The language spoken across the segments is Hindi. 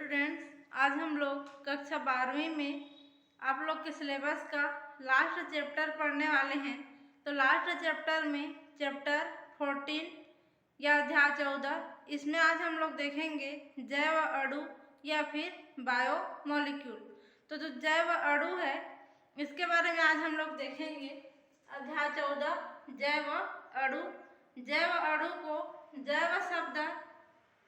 स्टूडेंट्स, आज हम लोग कक्षा 12वीं में आप लोग के सिलेबस का लास्ट चैप्टर पढ़ने वाले हैं। तो लास्ट चैप्टर में चैप्टर 14 या अध्याय 14, इसमें आज हम लोग देखेंगे जैव अणु या फिर बायोमोलिक्यूल। तो जो जैव अणु है इसके बारे में आज हम लोग देखेंगे। अध्याय 14 जैव अणु। जैव अणु को जैव शब्द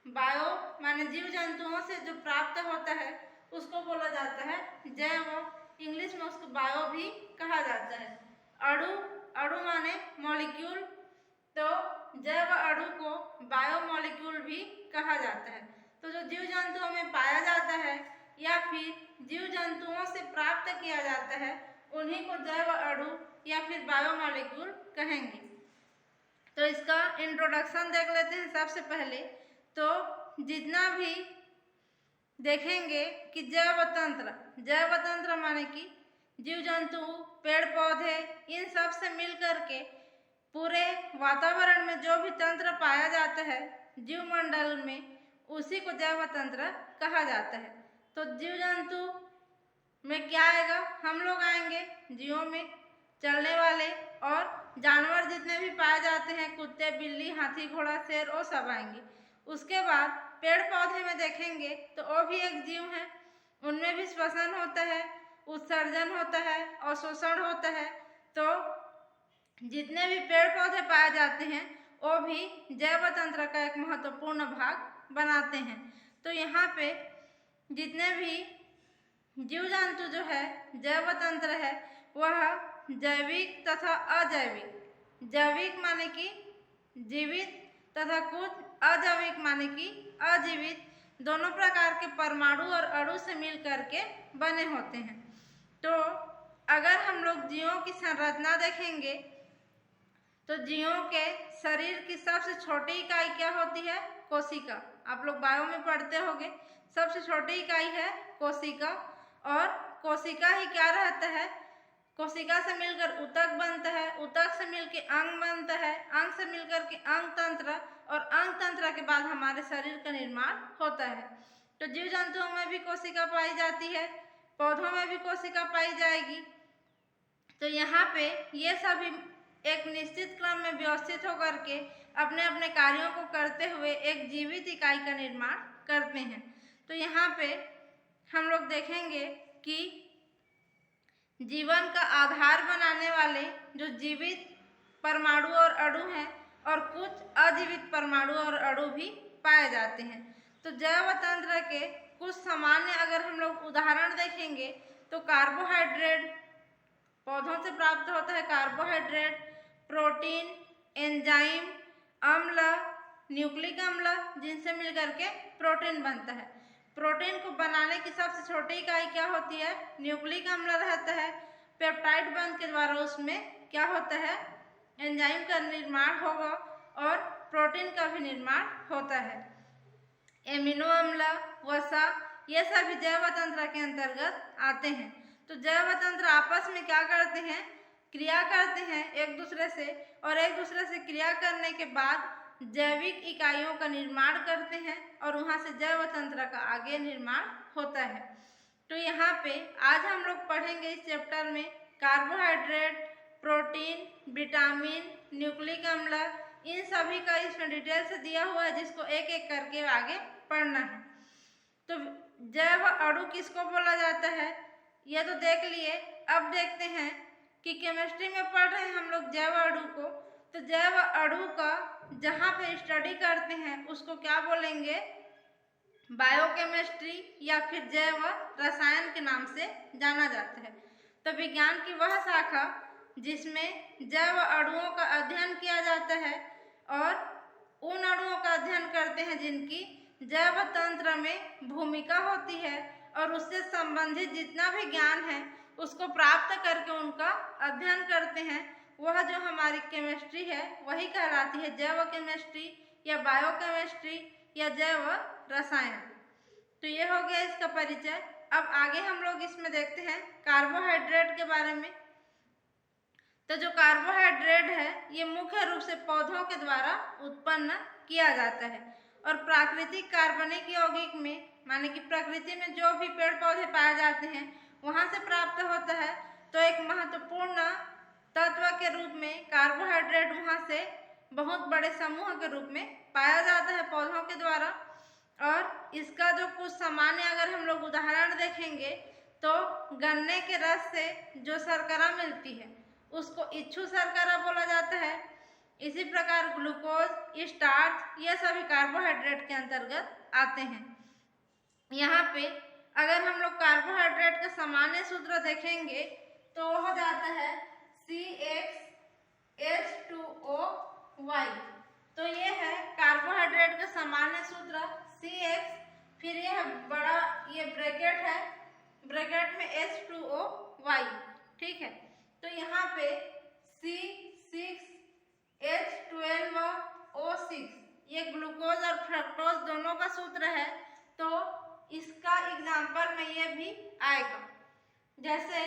बायो माने जीव जंतुओं से जो प्राप्त होता है उसको बोला जाता है जैव। इंग्लिश में उसको बायो भी कहा जाता है। अणु, अणु माने मॉलिक्यूल, तो जैव अणु को बायोमोलिक्यूल भी कहा जाता है। तो जो जीव जंतुओं में पाया जाता है या फिर जीव जंतुओं से प्राप्त किया जाता है उन्हीं को जैव अणु या फिर बायोमोलिक्यूल कहेंगे। तो इसका इंट्रोडक्शन देख लेते हैं। सबसे पहले तो जितना भी देखेंगे कि जैव तंत्र माने कि जीव जंतु, पेड़ पौधे, इन सब से मिल करके पूरे वातावरण में जो भी तंत्र पाया जाता है जीवमंडल में, उसी को जैव तंत्र कहा जाता है। तो जीव जंतु में क्या आएगा? हम लोग आएंगे जीवों में, चलने वाले और जानवर जितने भी पाए जाते हैं, कुत्ते, बिल्ली, हाथी, घोड़ा, शेर, वो सब आएंगे। उसके बाद पेड़ पौधे में देखेंगे तो वो भी एक जीव है, उनमें भी श्वसन होता है, उत्सर्जन होता है और शोषण होता है। तो जितने भी पेड़ पौधे पाए जाते हैं वो भी जैव तंत्र का एक महत्वपूर्ण भाग बनाते हैं। तो यहाँ पे जितने भी जीव जंतु जो है जैव तंत्र है वह जैविक तथा अजैविक, जैविक माने कि जीवित तथा कुछ अजैविक माने कि अजीवित, दोनों प्रकार के परमाणु और अणु से मिल करके बने होते हैं। तो अगर हम लोग जीवों की संरचना देखेंगे तो जीवों के शरीर की सबसे छोटी इकाई क्या होती है? कोशिका। आप लोग बायो में पढ़ते होंगे, सबसे छोटी इकाई है कोशिका। और कोशिका ही क्या रहता है? कोशिका से मिलकर ऊतक बनता है, ऊतक से मिलकर अंग बनता है, अंग से मिलकर के अंग तंत्र, और अंग तंत्र के बाद हमारे शरीर का निर्माण होता है। तो जीव जंतुओं में भी कोशिका पाई जाती है, पौधों में भी कोशिका पाई जाएगी। तो यहाँ पे ये सभी एक निश्चित क्रम में व्यवस्थित होकर के अपने अपने कार्यों को करते हुए एक जीवित इकाई का निर्माण करते हैं। तो यहाँ पे हम लोग देखेंगे कि जीवन का आधार बनाने वाले जो जीवित परमाणु और अणु हैं और कुछ अजीवित परमाणु और अणु भी पाए जाते हैं। तो जैव तंत्र के कुछ सामान्य अगर हम लोग उदाहरण देखेंगे तो कार्बोहाइड्रेट, पौधों से प्राप्त होता है कार्बोहाइड्रेट, प्रोटीन, एंजाइम, अम्ल, न्यूक्लिक अम्ल, जिनसे मिलकर के प्रोटीन बनता है। प्रोटीन को बनाने की सबसे छोटी इकाई क्या होती है? न्यूक्लिक अम्ल रहता है। पेप्टाइड बंध के द्वारा उसमें क्या होता है? एंजाइम का निर्माण होगा और प्रोटीन का भी निर्माण होता है। एमिनो अम्ल, वसा, ये सभी जैव तंत्र के अंतर्गत आते हैं। तो जैव तंत्र आपस में क्या करते हैं? क्रिया करते हैं एक दूसरे से, और एक दूसरे से क्रिया करने के बाद जैविक इकाइयों का निर्माण करते हैं और वहाँ से जैव तंत्र का आगे निर्माण होता है। तो यहाँ पे आज हम लोग पढ़ेंगे इस चैप्टर में कार्बोहाइड्रेट, प्रोटीन, विटामिन, न्यूक्लिक अम्ल, इन सभी का इसमें डिटेल से दिया हुआ है जिसको एक एक करके आगे पढ़ना है। तो जैव अणु किसको बोला जाता है यह तो देख लिए। अब देखते हैं कि केमिस्ट्री में पढ़ रहे हैं हम लोग जैव अणु को, तो जैव अणु का जहाँ पे स्टडी करते हैं उसको क्या बोलेंगे? बायोकेमिस्ट्री या फिर जैव रसायन के नाम से जाना जाता है। तो विज्ञान की वह शाखा जिसमें जैव अणुओं का अध्ययन किया जाता है और उन अणुओं का अध्ययन करते हैं जिनकी जैव तंत्र में भूमिका होती है, और उससे संबंधित जितना भी ज्ञान है उसको प्राप्त करके उनका अध्ययन करते हैं। वह जो हमारी केमिस्ट्री है वही कहलाती है जैव केमिस्ट्री या बायोकेमिस्ट्री या जैव रसायन। तो ये हो गया इसका परिचय। अब आगे हम लोग इसमें देखते हैं कार्बोहाइड्रेट के बारे में। तो जो कार्बोहाइड्रेट है ये मुख्य रूप से पौधों के द्वारा उत्पन्न किया जाता है और प्राकृतिक कार्बनिक यौगिक में माने कि प्रकृति में जो भी पेड़ पौधे पाए जाते हैं वहाँ से प्राप्त होता है। तो एक महत्वपूर्ण तत्व के रूप में कार्बोहाइड्रेट वहाँ से बहुत बड़े समूह के रूप में पाया जाता है पौधों के द्वारा। और इसका जो कुछ सामान्य अगर हम लोग उदाहरण देखेंगे तो गन्ने के रस से जो शर्करा मिलती है उसको इच्छु शर्करा बोला जाता है। इसी प्रकार ग्लूकोज, स्टार्च ये सभी कार्बोहाइड्रेट के अंतर्गत आते हैं। यहाँ पे अगर हम लोग कार्बोहाइड्रेट का सामान्य सूत्र देखेंगे तो हो जाता है CxH2O तो ये है कार्बोहाइड्रेट का सामान्य सूत्र CX, फिर यह बड़ा ये ब्रैकेट है, ब्रैकेट में H2O, ठीक है। तो यहाँ पे C6H12O6 ये ग्लूकोज और फ्रक्टोज दोनों का सूत्र है। तो इसका एग्जाम्पल में ये भी आएगा, जैसे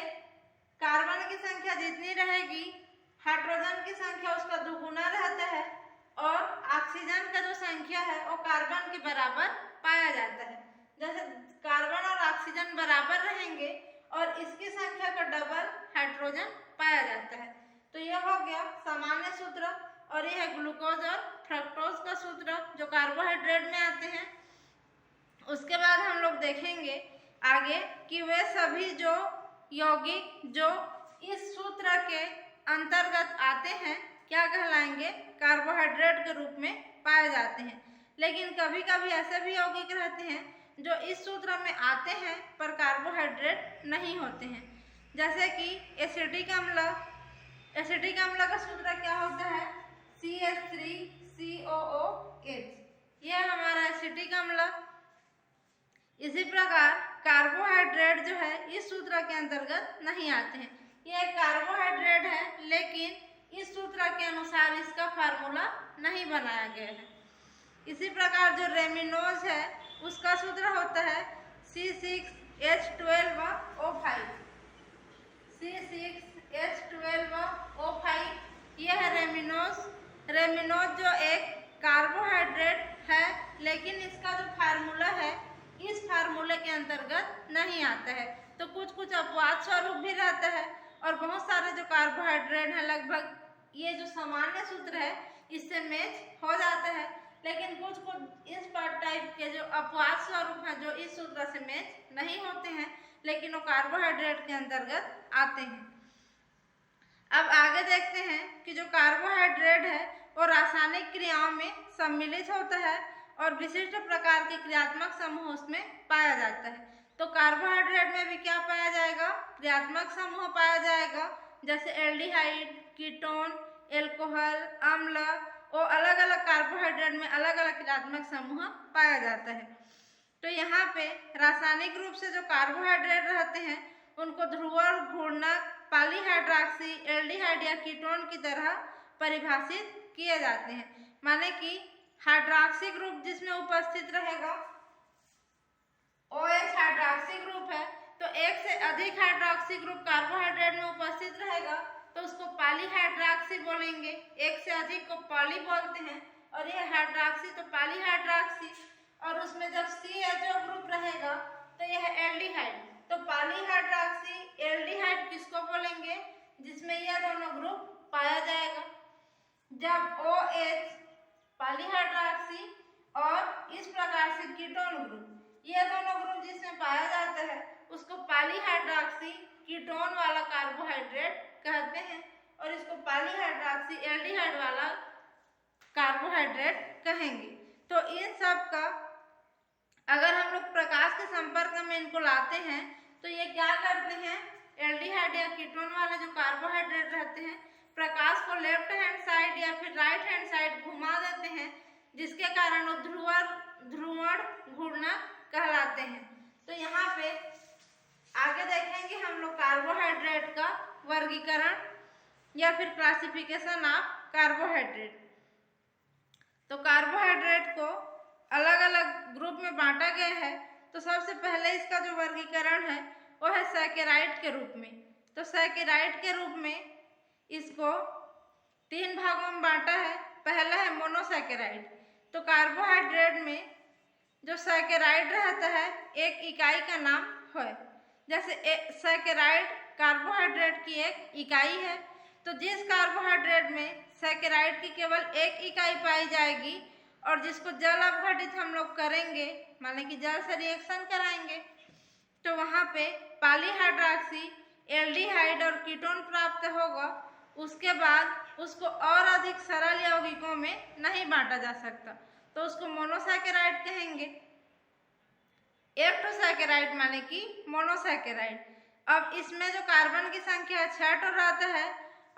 कार्बन की संख्या जितनी रहेगी हाइड्रोजन की संख्या उसका दुगुना रहता है और ऑक्सीजन का जो संख्या है वो कार्बन के बराबर पाया जाता है। जैसे कार्बन और ऑक्सीजन बराबर रहेंगे और इसकी संख्या का डबल हाइड्रोजन पाया जाता है। तो यह हो गया सामान्य सूत्र और यह है ग्लूकोज और फ्रक्टोज का सूत्र जो कार्बोहाइड्रेट में आते हैं। उसके बाद हम लोग देखेंगे आगे कि वे सभी जो यौगिक जो इस सूत्र के अंतर्गत आते हैं क्या कहलाएंगे, कार्बोहाइड्रेट के रूप में पाए जाते हैं। लेकिन कभी कभी ऐसे भी यौगिक रहते हैं जो इस सूत्र में आते हैं पर कार्बोहाइड्रेट नहीं होते हैं। जैसे कि एसिटिक अम्ल, एसिटिक अम्ल का सूत्र क्या होता है CH3COOH, यह हमारा एसिटिक अम्ल। इसी प्रकार कार्बोहाइड्रेट जो है इस सूत्र के अंतर्गत नहीं आते हैं। यह एक कार्बोहाइड्रेट है लेकिन इस सूत्र के अनुसार इसका फार्मूला नहीं बनाया गया है। इसी प्रकार जो रेमिनोज है उसका सूत्र होता है C6H12O5, C6H12O5 यह है रेमिनोज। रेमिनोज जो एक कार्बोहाइड्रेट है लेकिन इसका जो फार्मूला है इस फार्मूले के अंतर्गत नहीं आता है। तो कुछ कुछ अपवाद स्वरूप भी रहता है और बहुत सारे जो कार्बोहाइड्रेट हैं लगभग ये जो सामान्य सूत्र है इससे मैच हो जाता है। लेकिन कुछ कुछ इस टाइप के जो अपवाद स्वरूप हैं जो इस सूत्र से मैच नहीं होते हैं लेकिन वो कार्बोहाइड्रेट के अंतर्गत आते हैं। अब आगे देखते हैं कि जो कार्बोहाइड्रेट है वो रासायनिक क्रियाओं में सम्मिलित होता है और विशिष्ट प्रकार के क्रियात्मक समूह उसमें पाया जाता है। तो कार्बोहाइड्रेट में भी क्या पाया जाएगा, क्रियात्मक समूह पाया जाएगा। जैसे एल्डिहाइड, कीटोन, एल्कोहल, अम्ल, वो अलग अलग कार्बोहाइड्रेट में अलग अलग क्रियात्मक समूह पाया जाता है। तो यहाँ पे रासायनिक रूप से जो कार्बोहाइड्रेट रहते हैं उनको ध्रुवण, घूर्णक, पॉलीहाइड्रॉक्सी, एल्डिहाइड या कीटोन की तरह परिभाषित किए जाते हैं। माने कि हाइड्रॉक्सी ग्रुप जिसमें उपस्थित रहेगा OH हाइड्रॉक्सी ग्रुप है तो एक से अधिक हाइड्रॉक्सी ग्रुप कार्बोहाइड्रेट में उपस्थित रहेगा तो उसको पॉलीहाइड्रॉक्सी बोलेंगे। एक से अधिक को पॉली बोलते हैं और यह हाइड्रॉक्सी तो पॉलीहाइड्रॉक्सी। और उसमें जब CHO ग्रुप रहेगा तो यह एल्डिहाइड। तो पॉलीहाइड्रॉक्सी एल्डिहाइड किसको बोलेंगे, जिसमें यह दोनों ग्रुप पाया जाएगा। जब OH पॉलीहाइड्रॉक्सी और इस प्रकार से कीटोन ग्रुप ये दोनों ग्रुप जिसमें पाया जाता है उसको पॉलीहाइड्रॉक्सी कीटोन वाला कार्बोहाइड्रेट कहते हैं और इसको पॉलीहाइड्रॉक्सी एल्डिहाइड वाला कार्बोहाइड्रेट कहेंगे। तो इन सब का अगर हम लोग प्रकाश के संपर्क में इनको लाते हैं तो ये क्या करते हैं, एल्डिहाइड या कीटोन वाले जो कार्बोहाइड्रेट रहते हैं प्रकाश को लेफ्ट हैंड साइड या फिर राइट हैंड साइड घुमा देते हैं जिसके कारण वो ध्रुवण, घूर्णक कहलाते हैं। तो यहाँ पे आगे देखेंगे हम लोग कार्बोहाइड्रेट का वर्गीकरण या फिर क्लासिफिकेशन ऑफ कार्बोहाइड्रेट। तो कार्बोहाइड्रेट को अलग अलग ग्रुप में बांटा गया है। तो सबसे पहले इसका जो वर्गीकरण है वो है सैकेराइड के रूप में। तो सैकेराइड के रूप में इसको 3 भागों में बांटा है। पहला है मोनोसैकेराइड। तो कार्बोहाइड्रेट में जो सैकेराइड रहता है एक इकाई का नाम है। जैसे सैकेराइड कार्बोहाइड्रेट की एक इकाई है, तो जिस कार्बोहाइड्रेट में सैकेराइड की केवल एक इकाई पाई जाएगी और जिसको जल अपघटित हम लोग करेंगे, माने कि जल से रिएक्शन कराएंगे, तो वहाँ पे पॉलीहाइड्रॉक्सी एल्डिहाइड और कीटोन प्राप्त होगा। उसके बाद उसको और अधिक सरल यौगिकों में नहीं बांटा जा सकता, तो उसको मोनोसैकेराइड कहेंगे। एक्टोसैकेराइड माने कि मोनोसैकेराइड। अब इसमें जो कार्बन की संख्या 6 रहता है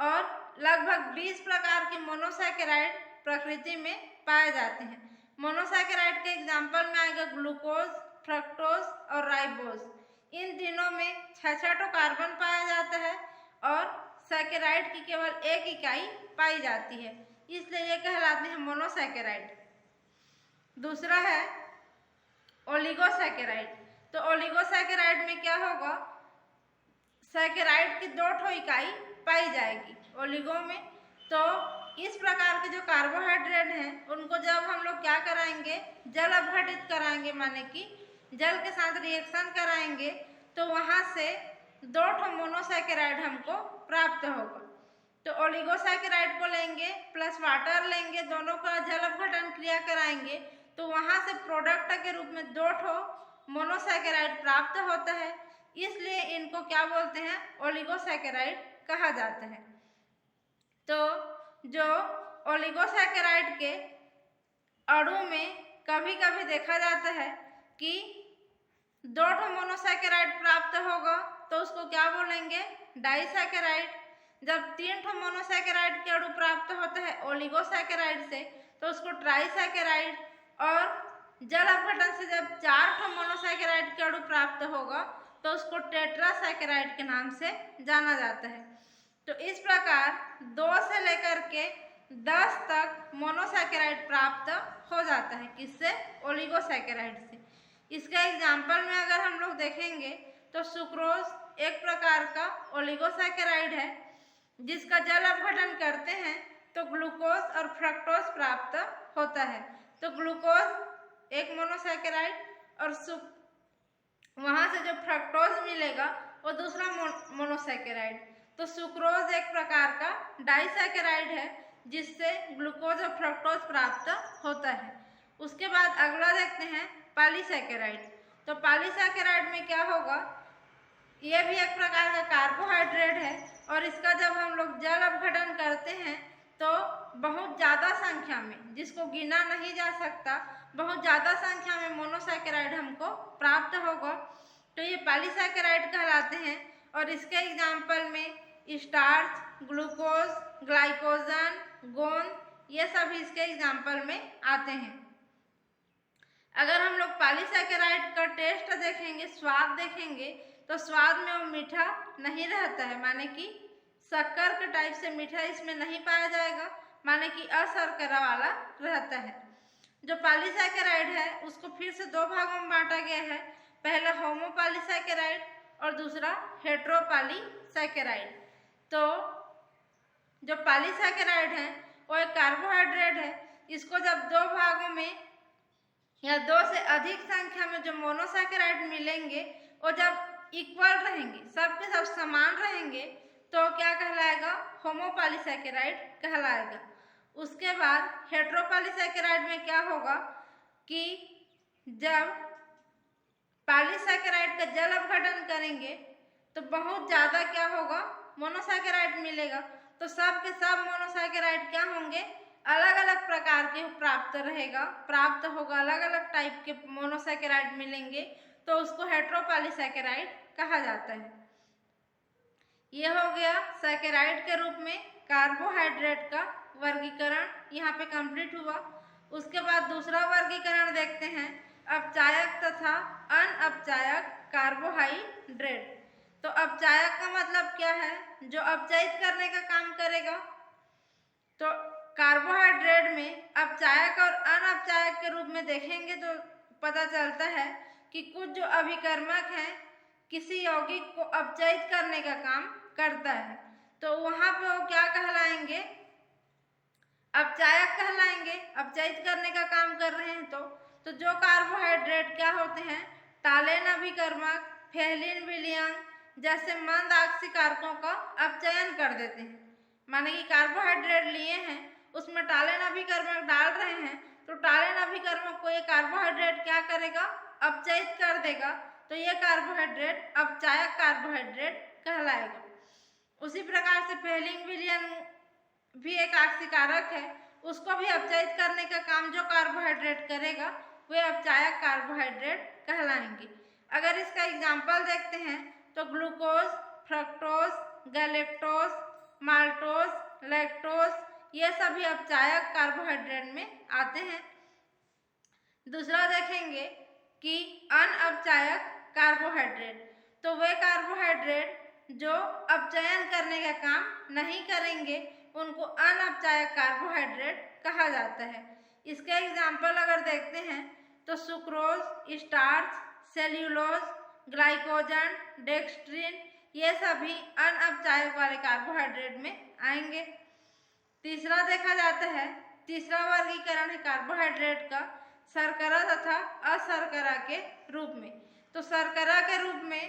और लगभग 20 प्रकार के मोनोसैकेराइड प्रकृति में पाए जाते हैं। मोनोसैकेराइड के एग्जाम्पल में आएगा ग्लूकोज, फ्रक्टोज और राइबोज। इन तीनों में 6 कार्बन पाया जाता है और सैकेराइड की केवल एक इकाई पाई जाती है, इसलिए ये कहलाते हैं मोनोसैकेराइड। दूसरा है ओलिगोसैकेराइड। तो ओलिगोसैकेराइड में क्या होगा, सैकेराइड की 2 इकाई पाई जाएगी ओलिगो में। तो इस प्रकार के जो कार्बोहाइड्रेट हैं उनको जब हम लोग क्या कराएंगे, जल अपघटित कराएंगे, माने कि जल के साथ रिएक्शन कराएंगे, तो वहाँ से 2 मोनोसैकेराइड हमको प्राप्त होगा। तो ओलिगोसैकेराइड को लेंगे प्लस वाटर लेंगे, दोनों का जल अपघटन क्रिया कराएंगे, तो वहाँ से प्रोडक्ट के रूप में 2 मोनोसैकेराइड प्राप्त होता है, इसलिए इनको क्या बोलते हैं, ओलिगोसैकेराइड कहा जाता है। तो जो ओलिगोसैकेराइड के अणु में कभी कभी देखा जाता है कि 2 मोनोसैकेराइड प्राप्त होगा, तो उसको क्या बोलेंगे, डाइसैकेराइड। जब 3 मोनोसैकेराइड के अणु प्राप्त होता है ओलिगोसैकेराइड से, तो उसको ट्राइसैकेराइड। और जल अपघटन से जब 4 मोनोसैकेराइड के अणु प्राप्त होगा, तो उसको टेट्रासैकेराइड के नाम से जाना जाता है। तो इस प्रकार 2 से लेकर के 10 तक मोनोसैकेराइड प्राप्त हो जाता है, किससे, ओलिगोसैकेराइड से। इसका एग्जाम्पल में अगर हम लोग देखेंगे तो सुक्रोज एक प्रकार का ओलिगोसैकेराइड है, जिसका जल अपघटन करते हैं तो ग्लूकोज और फ्रक्टोज प्राप्त होता है। तो ग्लूकोज एक मोनोसैकेराइड और वहाँ से जो फ्रक्टोज मिलेगा वो दूसरा मोनोसैकेराइड। तो सुक्रोज एक प्रकार का डाइसैकेराइड है, जिससे ग्लूकोज और फ्रक्टोज प्राप्त होता है। उसके बाद अगला देखते हैं पॉलीसैकेराइड। तो पॉलीसैकेराइड में क्या होगा, ये भी एक प्रकार का कार्बोहाइड्रेट है और इसका जब हम लोग जल अपघटन करते हैं तो बहुत ज़्यादा संख्या में, जिसको गिना नहीं जा सकता, बहुत ज़्यादा संख्या में मोनोसैकेराइड हमको प्राप्त होगा, तो ये पॉलीसैकेराइड कहलाते हैं। और इसके एग्जाम्पल में स्टार्च, ग्लूकोज, ग्लाइकोजन, गोंद, ये सब इसके एग्जाम्पल में आते हैं। अगर हम लोग पॉलीसैकेराइड का टेस्ट देखेंगे, स्वाद देखेंगे, तो स्वाद में वो मीठा नहीं रहता है, माने कि शक्कर के टाइप से मीठा इसमें नहीं पाया जाएगा, माने कि अशर्करा वाला रहता है। जो पॉलीसैकेराइड है उसको फिर से 2 भागों में बांटा गया है, पहला होमोपॉलीसैकेराइड और दूसरा हेट्रोपॉलीसैकेराइड। तो जो पॉलीसैकेराइड है वो एक कार्बोहाइड्रेट है, इसको जब 2 भागों में या 2 से अधिक संख्या में जो मोनोसैकेराइड मिलेंगे वो जब इक्वल रहेंगे, सब के सब समान रहेंगे, तो क्या कहलाएगा, होमोपॉलीसैकेराइड कहलाएगा। उसके बाद हेट्रोपॉलीसैकेराइड में क्या होगा कि जब पॉलीसैकेराइड का जल अपघटन करेंगे तो बहुत ज़्यादा क्या होगा, मोनोसैकेराइड मिलेगा, तो सब के सब मोनोसैकेराइड क्या होंगे, अलग अलग प्रकार के प्राप्त होगा, अलग अलग टाइप के मोनोसैकेराइड मिलेंगे, तो उसको हेट्रोपॉलीसैकेराइड कहा जाता है। ये हो गया सैकेराइड के रूप में कार्बोहाइड्रेट का वर्गीकरण, यहाँ पे कंप्लीट हुआ। उसके बाद दूसरा वर्गीकरण देखते हैं, अपचायक तथा अनअपचायक कार्बोहाइड्रेट। तो अपचायक का मतलब क्या है, जो अपचयित करने का काम करेगा। तो कार्बोहाइड्रेट में अपचायक और अनअपचायक के रूप में देखेंगे तो पता चलता है कि कुछ जो अभिकर्मक हैं किसी यौगिक को अपचयित करने का काम करता है, तो वहाँ पे वो क्या कहलाएंगे, अपचायक कहलाएंगे, अपचयित करने का काम कर रहे हैं। तो जो कार्बोहाइड्रेट क्या होते हैं, टालेन अभिकर्मक, फेलिन विलयन जैसे मंद ऑक्सीकारकों का अपचयन कर देते हैं। माने कि कार्बोहाइड्रेट लिए हैं, उसमें टालेन अभिकर्मक डाल रहे हैं, तो टालेन अभिकर्मक को ये कार्बोहाइड्रेट क्या करेगा, अपचयित कर देगा, तो ये कार्बोहाइड्रेट अपचायक कार्बोहाइड्रेट कहलाएगा। उसी प्रकार से फेलिन विलयन भी एक ऑक्सीकारक है, उसको भी अपचयित करने का काम जो कार्बोहाइड्रेट करेगा वे अपचायक कार्बोहाइड्रेट कहलाएंगे। अगर इसका एग्जाम्पल देखते हैं तो glucose, fructose, galactose, maltose, lactose ये सभी अपचायक कार्बोहाइड्रेट में आते हैं। दूसरा देखेंगे कि अनअपचायक कार्बोहाइड्रेट, तो वे कार्बोहाइड्रेट जो अपचयन करने का काम नहीं करेंगे उनको अनअपचायक कार्बोहाइड्रेट कहा जाता है। इसके एग्जाम्पल अगर देखते हैं तो sucrose, starch, cellulose, glycogen, dextrin ये सभी अनअपचायक वाले कार्बोहाइड्रेट में आएंगे। तीसरा देखा जाता है, तीसरा वर्गीकरण है कार्बोहाइड्रेट का शर्करा तथा अशर्करा के रूप में। तो शर्करा के रूप में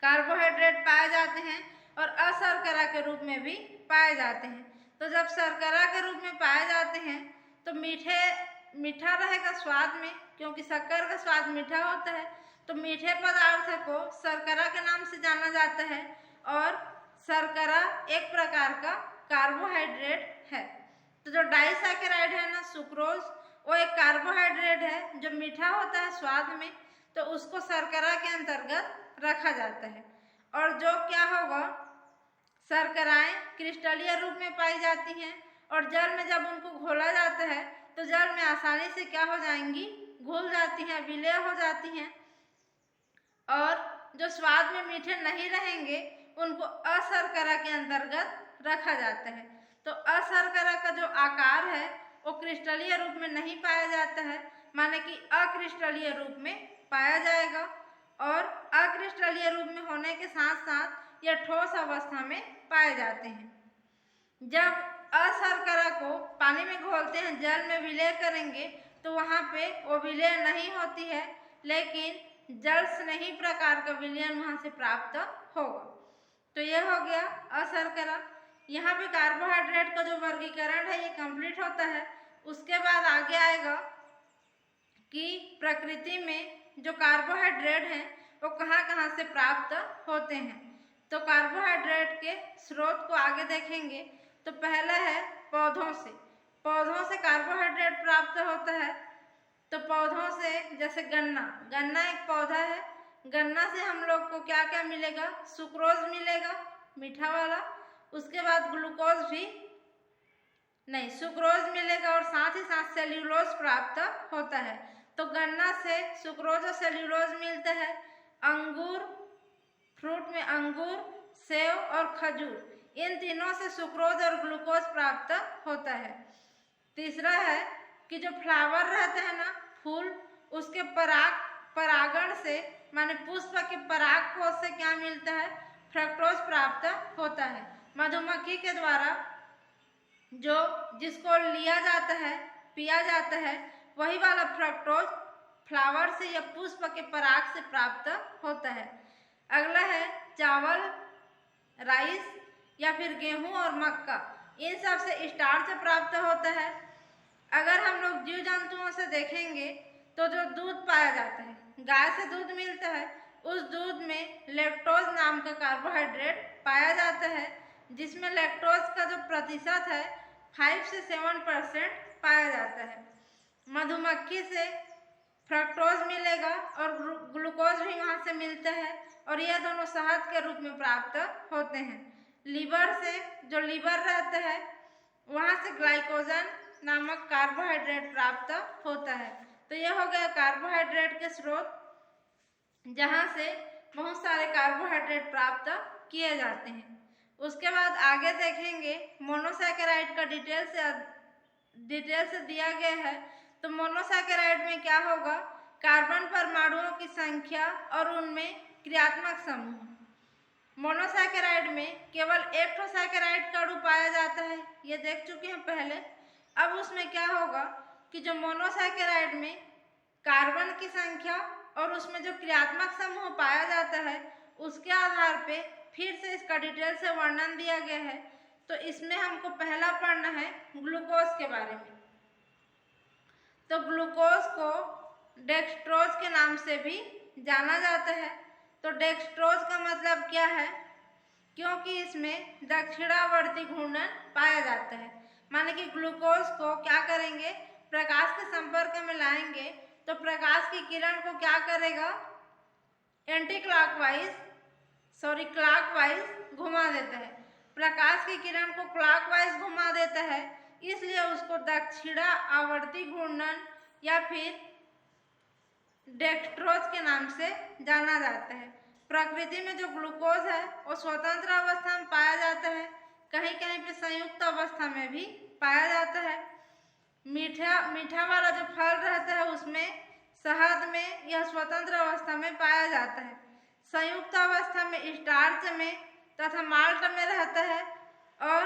कार्बोहाइड्रेट पाए जाते हैं और अशर्करा के रूप में भी पाए जाते हैं। तो जब शर्करा के रूप में पाए जाते हैं तो मीठा रहेगा स्वाद में, क्योंकि शक्कर का स्वाद मीठा होता है, तो मीठे पदार्थ को शर्करा के नाम से जाना जाता है और शर्करा एक प्रकार का कार्बोहाइड्रेट है। तो जो डाइसैकेराइड है ना, सुक्रोज, वो एक कार्बोहाइड्रेट है जो मीठा होता है स्वाद में, तो उसको शर्करा के अंतर्गत रखा जाता है। और जो क्या होगा, शर्कराएं क्रिस्टलीय रूप में पाई जाती हैं और जल में जब उनको घोला जाता है तो जल में आसानी से क्या हो जाएंगी, घुल जाती हैं, विलय हो जाती हैं। और जो स्वाद में मीठे नहीं रहेंगे उनको अशर्करा के अंतर्गत रखा जाता है। तो अशर्करा का जो आकार है वो क्रिस्टलीय रूप में नहीं पाया जाता है, माने कि अक्रिस्टलीय रूप में पाया जाएगा। और अक्रिस्टलीय रूप में होने के साथ साथ यह ठोस अवस्था में पाए जाते हैं। जब अशर्करा को पानी में घोलते हैं, जल में विलय करेंगे तो वहाँ पे वो विलय नहीं होती है, लेकिन जल स्नेही प्रकार का विलयन वहाँ से प्राप्त होगा। तो यह हो गया अशर्करा। यहाँ पे कार्बोहाइड्रेट का जो वर्गीकरण है ये कंप्लीट होता है। उसके बाद आगे आएगा कि प्रकृति में जो कार्बोहाइड्रेट हैं वो कहाँ कहाँ से प्राप्त होते हैं। तो कार्बोहाइड्रेट के स्रोत को आगे देखेंगे तो पहला है पौधों से। पौधों से कार्बोहाइड्रेट प्राप्त होता है। तो पौधों से जैसे गन्ना एक पौधा है, गन्ना से हम लोग को क्या क्या मिलेगा, सुक्रोज मिलेगा मीठा वाला, उसके बाद ग्लूकोज भी नहीं, सुक्रोज मिलेगा और साथ ही साथ सेल्यूलोज प्राप्त होता है। तो गन्ना से सुक्रोज और सेल्यूलोज मिलता है। अंगूर, फ्रूट में अंगूर, सेव और खजूर, इन तीनों से सुक्रोज और ग्लूकोज प्राप्त होता है। तीसरा है कि जो फ्लावर रहता है ना, फूल, उसके परागण से माने पुष्प के पराग कोश से क्या मिलता है, फ्रक्टोज प्राप्त होता है। मधुमक्खी के द्वारा जो जिसको लिया जाता है, पिया जाता है, वही वाला फ्रक्टोज फ्लावर से या पुष्प के पराग से प्राप्त होता है। अगला है चावल, राइस या फिर गेहूं और मक्का, इन सब से स्टार्च प्राप्त होता है। अगर हम लोग जीव जंतुओं से देखेंगे तो जो दूध पाया जाता है, गाय से दूध मिलता है, उस दूध में लैक्टोज नाम का कार्बोहाइड्रेट पाया जाता है, जिसमें लैक्टोज का जो प्रतिशत है 5 से 7% पाया जाता है। मधुमक्खी से फ्रक्टोज मिलेगा और ग्लूकोज भी वहाँ से मिलता है और यह दोनों शहद के रूप में प्राप्त होते हैं। लीवर से जो लीवर रहता है वहाँ से ग्लाइकोजन नामक कार्बोहाइड्रेट प्राप्त होता है। तो यह हो गया कार्बोहाइड्रेट के स्रोत, जहाँ से बहुत सारे कार्बोहाइड्रेट प्राप्त किए जाते हैं। उसके बाद आगे देखेंगे मोनोसैकेराइड का डिटेल से दिया गया है। तो मोनोसैकेराइड में क्या होगा, कार्बन परमाणुओं की संख्या और उनमें क्रियात्मक समूह। मोनोसैकेराइड में केवल एक ठो सैकेराइड का अणु पाया जाता है, ये देख चुके हैं पहले। अब उसमें क्या होगा कि जो मोनोसैकेराइड में कार्बन की संख्या और उसमें जो क्रियात्मक समूह पाया जाता है उसके आधार पे फिर से इसका डिटेल से वर्णन दिया गया है। तो इसमें हमको पहला पढ़ना है ग्लूकोज के बारे में। तो ग्लूकोज को डेक्सट्रोज के नाम से भी जाना जाता है। तो डेक्सट्रोज का मतलब क्या है? क्योंकि इसमें दक्षिणावर्ती घूर्णन पाया जाता है। माने कि ग्लूकोज को क्या करेंगे, प्रकाश के संपर्क में लाएंगे तो प्रकाश की किरण को क्या करेगा, क्लॉकवाइज घुमा देता है। प्रकाश की किरण को क्लॉकवाइज घुमा देता है, इसलिए उसको दक्षिणा आवर्ती घूर्णन या फिर डेक्सट्रोज के नाम से जाना जाता है। प्रकृति में जो ग्लूकोज है वो स्वतंत्र अवस्था में पाया जाता है, कहीं कहीं पे संयुक्त अवस्था में भी पाया जाता है। मीठा वाला जो फल रहता है उसमें, शहद में यह स्वतंत्र अवस्था में पाया जाता है। संयुक्त अवस्था में स्टार्च में तथा माल्ट में रहता है और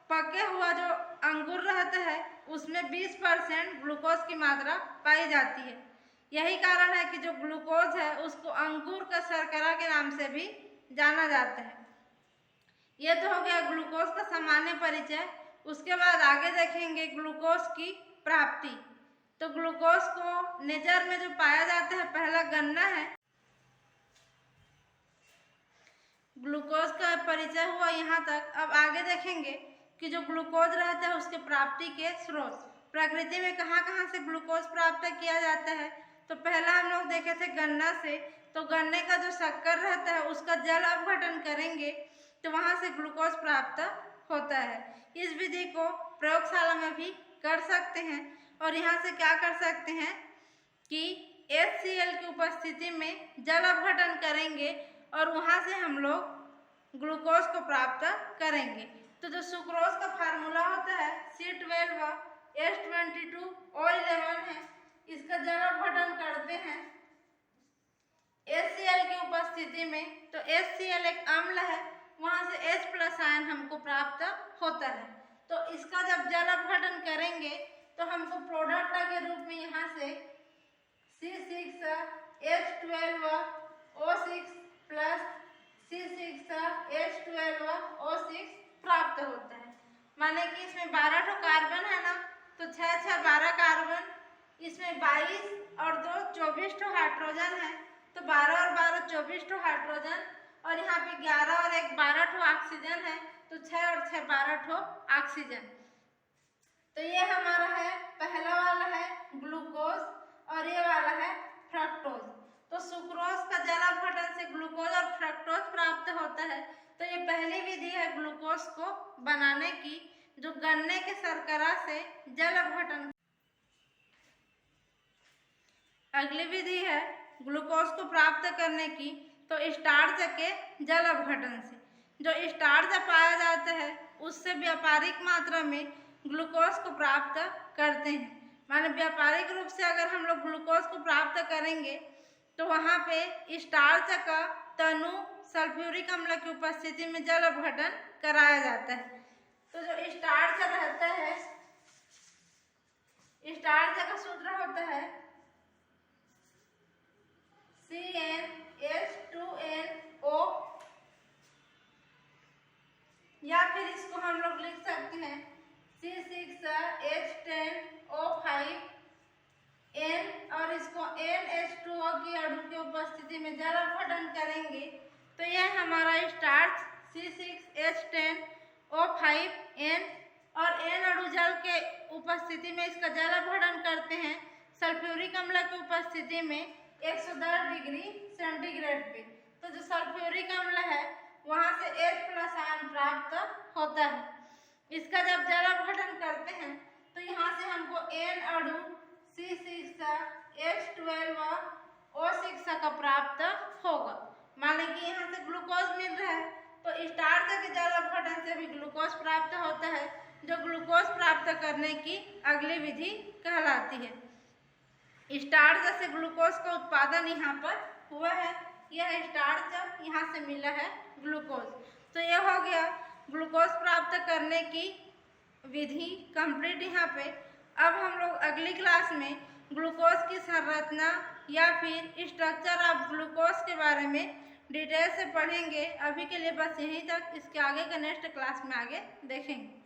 पके हुआ जो अंगूर रहता है उसमें 20% ग्लूकोज की मात्रा पाई जाती है। यही कारण है कि जो ग्लूकोज है उसको अंगूर का शर्करा के नाम से भी जाना जाता है। ये तो हो गया ग्लूकोज का सामान्य परिचय। उसके बाद आगे देखेंगे ग्लूकोज की प्राप्ति। तो ग्लूकोज को नेचर में जो पाया जाता है, पहला गन्ना है। ग्लूकोज का परिचय हुआ यहाँ तक। अब आगे देखेंगे कि जो ग्लूकोज रहता है उसके प्राप्ति के स्रोत, प्रकृति में कहाँ कहाँ से ग्लूकोज प्राप्त किया जाता है। तो पहला हम लोग देखे थे गन्ना से। तो गन्ने का जो शक्कर रहता है उसका जल अपघटन करेंगे तो वहाँ से ग्लूकोज प्राप्त होता है। इस विधि को प्रयोगशाला में भी कर सकते हैं और यहाँ से क्या कर सकते हैं कि HCl की उपस्थिति में जल अपघटन करेंगे और वहाँ से हम लोग ग्लूकोज को प्राप्त करेंगे। तो जो सुक्रोज का फार्मूला होता है C12H22O11 है, इसका जल अपघटन करते हैं HCl की उपस्थिति में। तो HCl एक अम्ल है, वहाँ से H+ आयन हमको प्राप्त होता है। तो इसका जब जल अपघटन करेंगे तो हमको प्रोडक्ट के रूप में यहाँ से C6H12O6 प्लस C6H12O6 प्राप्त होता है। माने कि इसमें 12 ठो कार्बन है ना, तो 6 6 12 कार्बन, इसमें 22 और 2 24 ठो हाइड्रोजन है। तो 12 और 12 24 ठो हाइड्रोजन और यहाँ पे 11 और 1 12 ठो ऑक्सीजन है। तो 6 और 6 12 ठो ऑक्सीजन। तो ये हमारा है पहला वाला है ग्लूकोज और ये वाला है फ्रक्टोज। तो सुक्रोज का जल अपघटन से ग्लूकोज और फ्रक्टोज प्राप्त होता है। तो ये पहली विधि है ग्लूकोज को बनाने की, जो गन्ने के शर्करा से जल अपघटन। अगली विधि है ग्लूकोज को प्राप्त करने की, तो स्टार्च के जल अपघटन से। जो स्टार्च पाया जाता है उससे व्यापारिक मात्रा में ग्लूकोज को प्राप्त करते हैं। माने व्यापारिक रूप से अगर हम लोग ग्लूकोज को प्राप्त करेंगे तो वहाँ पे स्टार्च का तनु सल्फ्यूरिक अम्ल की उपस्थिति में जल अपघटन कराया जाता है। तो जो स्टार्च रहता है, स्टार्च का सूत्र होता है CnH2nO, या फिर इसको हम लोग लिख सकते हैं C6H10O5N, और इसको NH2O की अणु की उपस्थिति में जल अपघटन करेंगे तो यह हमारा स्टार्च C6H10O5N, और N अणु जल के उपस्थिति में इसका जल अपघटन करते हैं सल्फ्यूरिक अम्ल की उपस्थिति में 110 डिग्री सेंटीग्रेड पे। तो जो सल्फ्यूरिक अम्ल है वहाँ से H+ आयन प्राप्त होता है। इसका जब जल अपघटन करते हैं तो यहाँ से हमको N अणु C6H12O6 का प्राप्त होगा। माने कि यहाँ से ग्लूकोज मिल रहा है तो स्टार्च के जल अपघटन से भी ग्लूकोज प्राप्त होता है, जो ग्लूकोज प्राप्त करने की अगली विधि कहलाती है। स्टार्च से ग्लूकोज का उत्पादन यहाँ पर हुआ है, यह स्टार्च यहाँ से मिला है ग्लूकोज। तो यह हो गया ग्लूकोज प्राप्त करने की विधि कंप्लीट यहाँ पे। अब हम लोग अगली क्लास में ग्लूकोज की संरचना या फिर स्ट्रक्चर ऑफ ग्लूकोज के बारे में डिटेल से पढ़ेंगे। अभी के लिए बस यहीं तक, इसके आगे का नेक्स्ट क्लास में आगे देखेंगे।